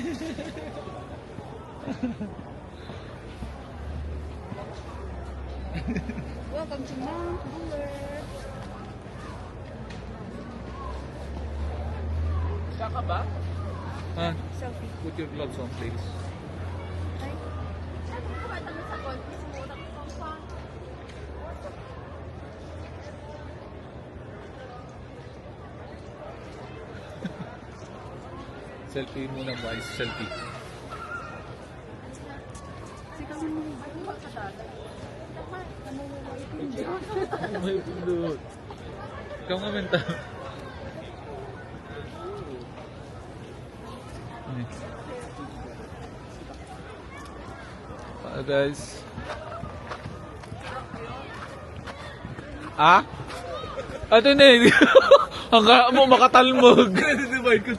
Welcome to Mount Buller. Saka ba? Ha? Selfie. Put your gloves on, please. Ay. Selfie muna, boys. Selfie. May pindot. Ikaw nga menta. Guys. Ah? Ito na eh. Hanggang mo makatalmog. Divide ko.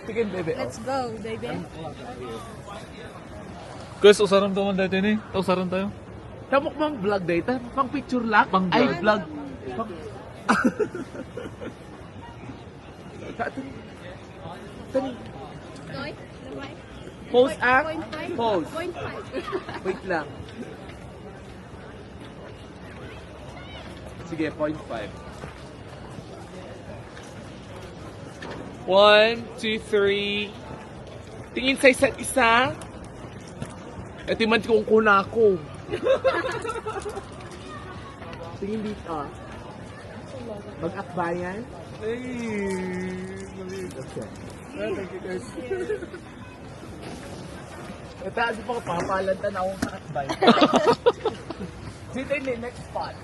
Sige, bebe. Let's go, baby. Guys, usaran to man dito ni. Usaran tayo. Tamok mang vlog data? Pang picture lang? Pang Ay, vlog. vlog. Pang... Pose act? Pose. Wait lang. Sige, 0.5. 1, 2, 3. Tingin sa isa't isa. Ito man kung kuna ako. Tingin dito. Mag-akbayan. Ay, Okay. Well, thank you guys. Ito, di pa kapapalantan akong sa akbayan. Dito yung next spot.